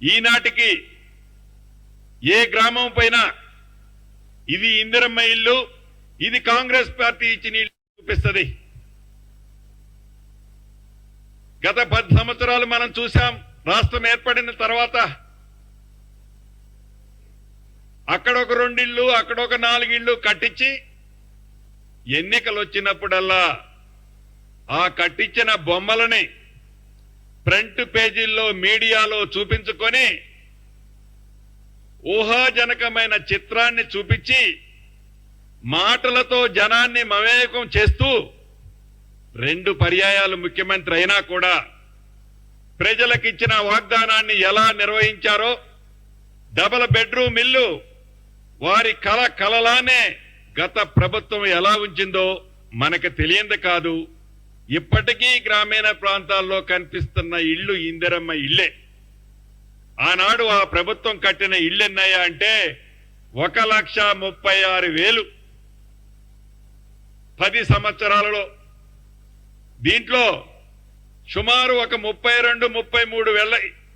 ఈనాటికి ఏ గ్రామం పైన ఇది ఇందిరమ్మ ఇల్లు, ఇది కాంగ్రెస్ పార్టీ ఇచ్చిన ఇల్లు చూపిస్తుంది. గత 10 సంవత్సరాలు మనం చూసాం. రాష్ట్రం ఏర్పడిన తర్వాత అక్కడొక 2 ఇళ్ళు, అక్కడొక 4 ఇళ్ళు కట్టించి ఎన్నికలు వచ్చినప్పుడల్లా ఆ కట్టించిన బొమ్మలని ఫ్రంట్ పేజీల్లో మీడియాలో చూపించుకొని ఊహాజనకమైన చిత్రాన్ని చూపించి మాటలతో జనాన్ని మమేకం చేస్తూ 2 పర్యాయాలు ముఖ్యమంత్రి అయినా కూడా ప్రజలకిచ్చిన వాగ్దానాన్ని ఎలా నిర్వహించారో, డబుల్ బెడ్రూమ్ ఇల్లు వారి కలలానే గత ప్రభుత్వం ఎలా ఉంచిందో మనకు తెలియంది కాదు. ఇప్పటికీ గ్రామీణ ప్రాంతాల్లో కనిపిస్తున్న ఇల్లు ఇందిరమ్మ ఇల్లే. ఆనాడు ఆ ప్రభుత్వం కట్టిన ఇల్లు ఎన్నయ్యా అంటే 1,36,000 10 సంవత్సరాలలో. దీంట్లో సుమారు ఒక 32-33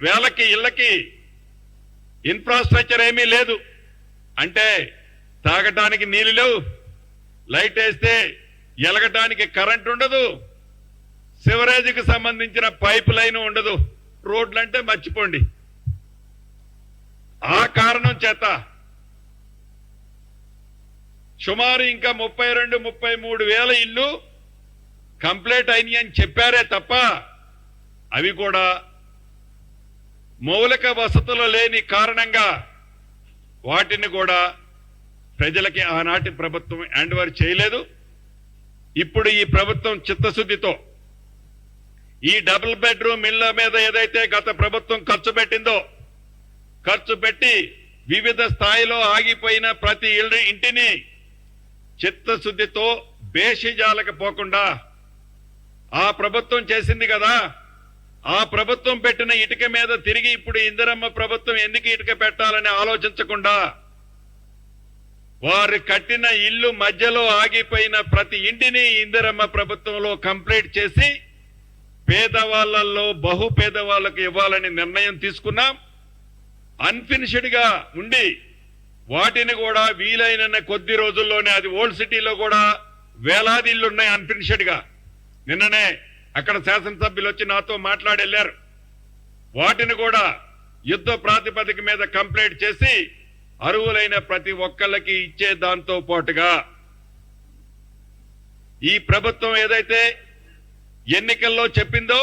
వేలకి ఇళ్లకి ఇన్ఫ్రాస్ట్రక్చర్ ఏమీ లేదు. అంటే తాగటానికి నీళ్లు లేవు, లైట్ వేస్తే ఎలగటానికి కరెంట్ ఉండదు, సివరేజ్కి సంబంధించిన పైప్ లైన్ ఉండదు, రోడ్లంటే మర్చిపోండి. ఆ కారణం చేత సుమారు ఇంకా 32-33 వేల ఇల్లు కంప్లీట్ అయినాయి అని చెప్పారే తప్ప అవి కూడా మౌలిక వసతులు లేని కారణంగా వాటిని కూడా ప్రజలకి ఆనాటి ప్రభుత్వం హ్యాండ్ ఓవర్ చేయలేదు. ఇప్పుడు ఈ ప్రభుత్వం చిత్తశుద్ధితో ఈ డబుల్ బెడ్రూమ్ ఇళ్ల మీద ఏదైతే గత ప్రభుత్వం ఖర్చు పెట్టి వివిధ స్థాయిలో ఆగిపోయిన ప్రతి ఇంటిని చిత్తశుద్ధితో బేషిజాలకు పోకుండా ఆ ప్రభుత్వం చేసింది కదా, ఆ ప్రభుత్వం పెట్టిన ఇటుక మీద తిరిగి ఇప్పుడు ఇందిరమ్మ ప్రభుత్వం ఎందుకు ఇటుక పెట్టాలని ఆలోచించకుండా వారు కట్టిన ఇల్లు మధ్యలో ఆగిపోయిన ప్రతి ఇంటిని ఇందిరమ్మ ప్రభుత్వంలో కంప్లీట్ చేసి పేదవాళ్లలో బహు పేదవాళ్లకు ఇవ్వాలని నిర్ణయం తీసుకున్నాం. అన్ఫినిష్డ్ గా ఉండి వాటిని కూడా వీలైన కొద్ది రోజుల్లోనే, అది ఓల్డ్ సిటీలో కూడా వేలాది ఇళ్లు ఉన్నాయి అన్ఫినిష్డ్ గా. నిన్ననే అక్కడ శాసనసభ్యులు వచ్చి నాతో మాట్లాడెళ్లారు. వాటిని కూడా యుద్ధ ప్రాతిపదిక మీద కంప్లీట్ చేసి అర్హులైన ప్రతి ఒక్కళ్ళకి ఇచ్చే దాంతో పాటుగా ఈ ప్రభుత్వం ఏదైతే ఎన్నికల్లో చెప్పిందో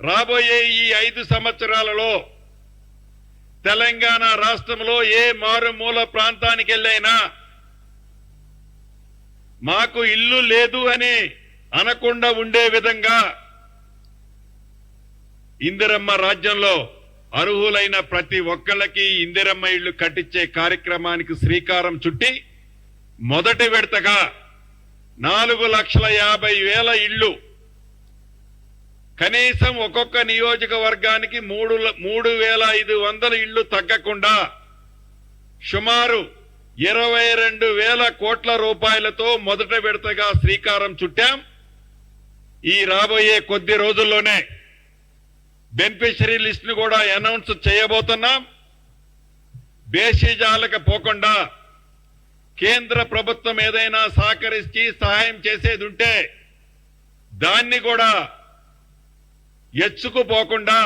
రాబోయే ఈ 5 సంవత్సరాలలో తెలంగాణ రాష్ట్రంలో ఏ మారుమూల ప్రాంతానికి వెళ్ళైనా మాకు ఇల్లు లేదు అని అనకుండా ఉండే విధంగా ఇందిరమ్మ రాజ్యంలో అర్హులైన ప్రతి ఒక్కళ్ళకి ఇందిరమ్మ ఇళ్లు కట్టించే కార్యక్రమానికి శ్రీకారం చుట్టి మొదటి విడతగా 4,50,000 ఇళ్లు, కనీసం ఒక్కొక్క నియోజకవర్గానికి 3,500 ఇళ్లు తగ్గకుండా సుమారు 22,000 కోట్ల రూపాయలతో మొదటి విడతగా శ్రీకారం చుట్టాం. ఈ రాబోయే కొద్ది రోజుల్లోనే బెనిఫిషరీ లిస్ట్ ను కూడా అనౌన్స్ చేయబోతున్నాం. బేషిజాలకు పోకుండా కేంద్ర ప్రభుత్వం ఏదైనా సహకరించి సహాయం చేసేది ఉంటే దాన్ని కూడా ఎచ్చుకుపోకుండా,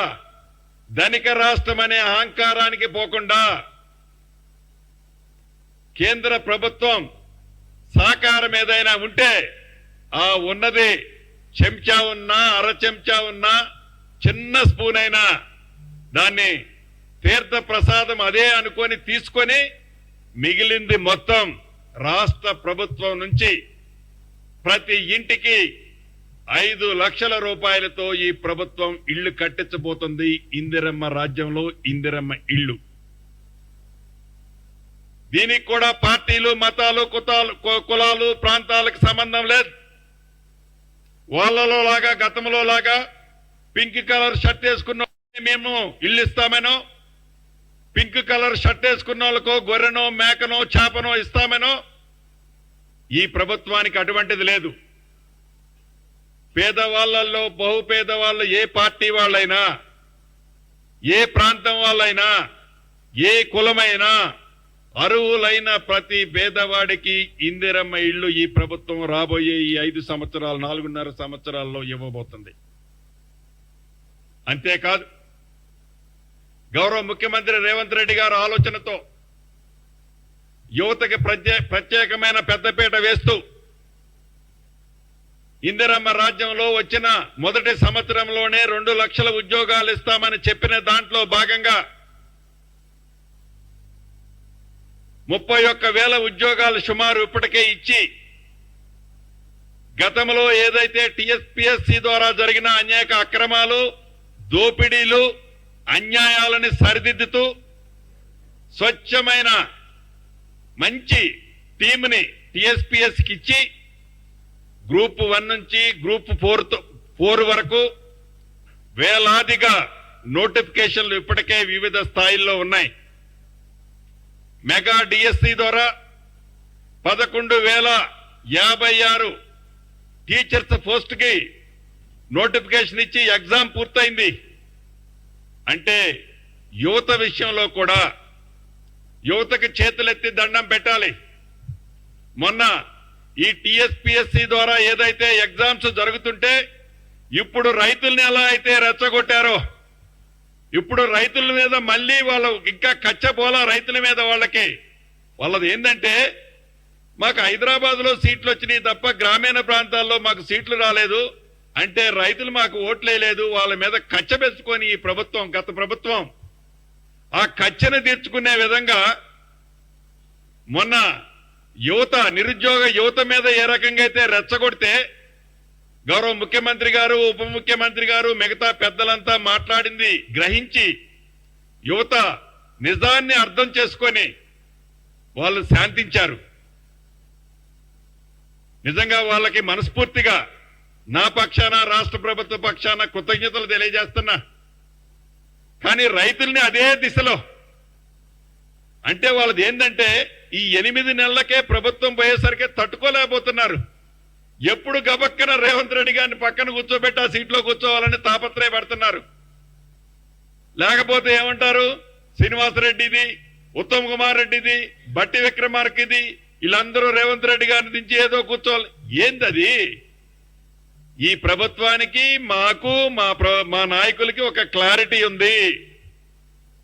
ధనిక రాష్ట్రం అనే అహంకారానికి పోకుండా కేంద్ర ప్రభుత్వం సహకారం ఏదైనా ఉంటే ఆ ఉన్నది చెంచా ఉన్నా, అర చెంచా ఉన్నా, చిన్న స్పూన్ అయినా దాన్ని తీర్థ ప్రసాదం అదే అనుకొని తీసుకొని మిగిలింది మొత్తం రాష్ట్ర ప్రభుత్వం నుంచి ప్రతి ఇంటికి 5 లక్షల రూపాయలతో ఈ ప్రభుత్వం ఇళ్లు కట్టించబోతుంది. ఇందిరమ్మ రాజ్యంలో ఇందిరమ్మ ఇళ్లు. దీనికి కూడా పార్టీలు, మతాలు, కులాలు, ప్రాంతాలకు సంబంధం లేదు. వాళ్ళలో లాగా గతంలో లాగా పింక్ కలర్ షర్ట్ వేసుకున్న మేము ఇల్లు ఇస్తామనో, పింక్ కలర్ షర్ట్ వేసుకున్న వాళ్ళకో గొర్రెనో మేకనో చేపనో ఇస్తామనో ఈ ప్రభుత్వానికి అటువంటిది లేదు. పేదవాళ్లలో బహు పేదవాళ్ళు ఏ పార్టీ వాళ్ళైనా ఏ ప్రాంతం వాళ్ళైనా ఏ కులమైనా అర్హులైన ప్రతి పేదవాడికి ఇందిరమ్మ ఇళ్ళు ఈ ప్రభుత్వం రాబోయే ఈ 5 సంవత్సరాలు 4.5 సంవత్సరాల్లో ఇవ్వబోతుంది. అంతేకాదు గౌరవ ముఖ్యమంత్రి రేవంత్ రెడ్డి గారు ఆలోచనతో యువతకి ప్రత్యేకమైన పెద్దపీట వేస్తూ ఇందిరమ్మ రాజ్యంలో వచ్చిన మొదటి సంవత్సరంలోనే 2 లక్షల ఉద్యోగాలు ఇస్తామని చెప్పిన దాంట్లో భాగంగా 31,000 ఉద్యోగాలు సుమారు ఇప్పటికే ఇచ్చి గతంలో ఏదైతే టీఎస్పీఎస్సీ ద్వారా జరిగిన అనేక అక్రమాలు దోపిడీలు అన్యాయాలని సరిదిద్దుతూ స్వచ్ఛమైన మంచి టీంని టీఎస్పీఎస్కి ఇచ్చి గ్రూప్ 1 నుంచి గ్రూప్ 4 వరకు వేలాదిగా నోటిఫికేషన్లు ఇప్పటికే వివిధ స్థాయిల్లో ఉన్నాయి. మెగా డిఎస్సి ద్వారా 11,056 టీచర్స్ పోస్ట్ కి నోటిఫికేషన్ ఇచ్చి ఎగ్జామ్ పూర్తయింది. అంటే యువత విషయంలో కూడా యువతకి చేతులెత్తి దండం పెట్టాలి. మొన్న ఈ టీఎస్పీఎస్సీ ద్వారా ఏదైతే ఎగ్జామ్స్ జరుగుతుంటే ఇప్పుడు రైతుల్ని ఎలా అయితే రెచ్చగొట్టారో ఇప్పుడు రైతుల మీద మళ్ళీ వాళ్ళు ఇంకా కచ్చపోలా రైతుల మీద వాళ్ళది ఏంటంటే మాకు హైదరాబాద్ లో సీట్లు వచ్చినాయి తప్ప గ్రామీణ ప్రాంతాల్లో మాకు సీట్లు రాలేదు అంటే రైతులు మాకు ఓట్లేయలేదు. వాళ్ళ మీద కచ్చ పెంచుకొని ఈ ప్రభుత్వం గత ప్రభుత్వం ఆ కచ్చను తీర్చుకునే విధంగా మొన్న నిరుద్యోగ యువత మీద ఏ రకంగా అయితే రెచ్చగొడితే గౌరవ ముఖ్యమంత్రి గారు ఉప ముఖ్యమంత్రి గారు మిగతా పెద్దలంతా మాట్లాడింది గ్రహించి యువత నిజాన్ని అర్థం చేసుకొని వాళ్ళు శాంతించారు. నిజంగా వాళ్ళకి మనస్ఫూర్తిగా నా పక్షాన రాష్ట్ర ప్రభుత్వ పక్షాన కృతజ్ఞతలు తెలియజేస్తున్నా. కానీ రైతుల్ని అదే దిశలో అంటే వాళ్ళది ఏంటంటే ఈ 8 నెలలకే ప్రభుత్వం పోయేసరికి తట్టుకోలేకపోతున్నారు. ఎప్పుడు గబక్కన రేవంత్ రెడ్డి గారిని పక్కన కూర్చోబెట్టి ఆ సీట్లో కూర్చోవాలని తాపత్రయపడుతున్నారు. లేకపోతే ఏమంటారు శ్రీనివాసరెడ్డిది ఉత్తమ్ కుమార్ రెడ్డిది బట్టి విక్రమార్కది వీళ్ళందరూ రేవంత్ రెడ్డి గారిని దించి ఏదో కూర్చోవాలి. ఏందది? ఈ ప్రభుత్వానికి మాకు మా నాయకులకి ఒక క్లారిటీ ఉంది.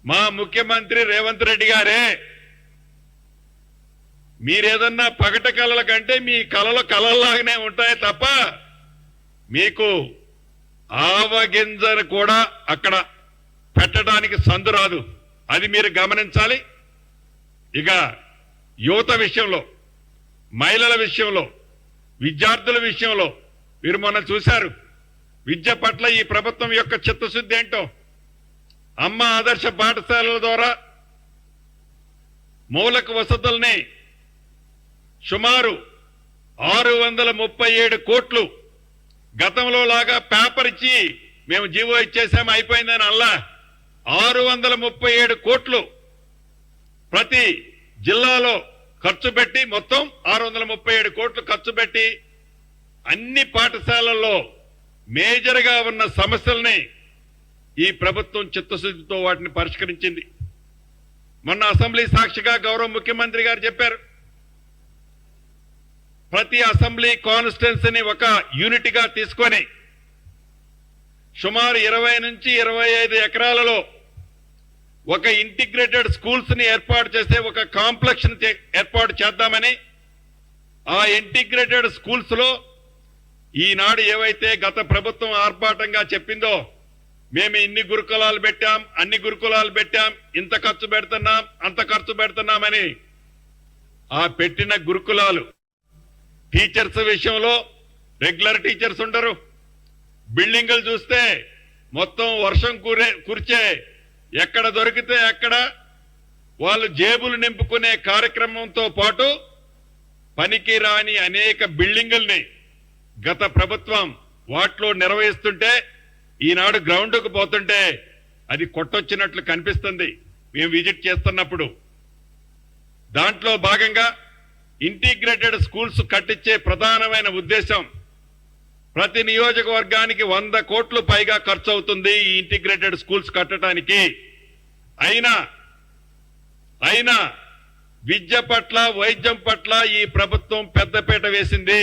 మా ముఖ్యమంత్రి రేవంత్ రెడ్డి గారే. మీరేదన్నా పగట కళల కంటే మీ కళలు కళల్లాగానే ఉంటాయి తప్ప మీకు ఆవగింజను కూడా అక్కడ పెట్టడానికి సందు రాదు. అది మీరు గమనించాలి. ఇక యువత విషయంలో మహిళల విషయంలో విద్యార్థుల విషయంలో మీరు మొన్న చూశారు విద్య పట్ల ఈ ప్రభుత్వం యొక్క చిత్తశుద్ధి ఏంటో. అమ్మ ఆదర్శ పాఠశాలల ద్వారా మౌలిక వసతుల్ని సుమారు 637 కోట్లు గతంలో లాగా పేపర్ ఇచ్చి మేము జీవో ఇచ్చేసాము అయిపోయిందని అల్లా 637 కోట్లు ప్రతి జిల్లాలో ఖర్చు పెట్టి మొత్తం 637 కోట్లు ఖర్చు పెట్టి అన్ని పాఠశాలల్లో మేజర్ గా ఉన్న సమస్యల్ని ఈ ప్రభుత్వం చిత్తశుద్ధితో వాటిని పరిష్కరించింది. మొన్న అసెంబ్లీ సాక్షిగా గౌరవ ముఖ్యమంత్రి గారు చెప్పారు ప్రతి అసెంబ్లీ కాన్స్టిట్యున్సీని ఒక యూనిట్ గా తీసుకొని సుమారు 20 నుంచి 25 ఎకరాలలో ఒక ఇంటిగ్రేటెడ్ స్కూల్స్ ని ఏర్పాటు చేసే ఒక కాంప్లెక్స్ ఏర్పాటు చేద్దామని ఆ ఇంటిగ్రేటెడ్ స్కూల్స్ లో ఈనాడు ఏవైతే గత ప్రభుత్వం ఆర్భాటంగా చెప్పిందో మేము ఇన్ని గురుకులాలు పెట్టాం అన్ని గురుకులాలు పెట్టాం ఇంత ఖర్చు పెడుతున్నాం అంత ఖర్చు పెడుతున్నామని ఆ పెట్టిన గురుకులాలు టీచర్స్ విషయంలో రెగ్యులర్ టీచర్స్ ఉండరు. బిల్డింగులు చూస్తే మొత్తం వర్షం కురిచే ఎక్కడ దొరికితే అక్కడ వాళ్ళు జేబులు నింపుకునే కార్యక్రమంతో పాటు పనికి రాని అనేక బిల్డింగుల్ని గత ప్రభుత్వం వాటిలో నిర్వహిస్తుంటే ఈనాడు గ్రౌండ్కు పోతుంటే అది కొట్టొచ్చినట్లు కనిపిస్తుంది మేము విజిట్ చేస్తున్నప్పుడు. దాంట్లో భాగంగా ఇంటిగ్రేటెడ్ స్కూల్స్ కట్టించే ప్రధానమైన ఉద్దేశం ప్రతి నియోజకవర్గానికి 100 కోట్లు పైగా ఖర్చు అవుతుంది ఈ ఇంటిగ్రేటెడ్ స్కూల్స్ కట్టడానికి. అయినా విద్య పట్ల వైద్యం పట్ల ఈ ప్రభుత్వం పెద్దపీట వేసింది.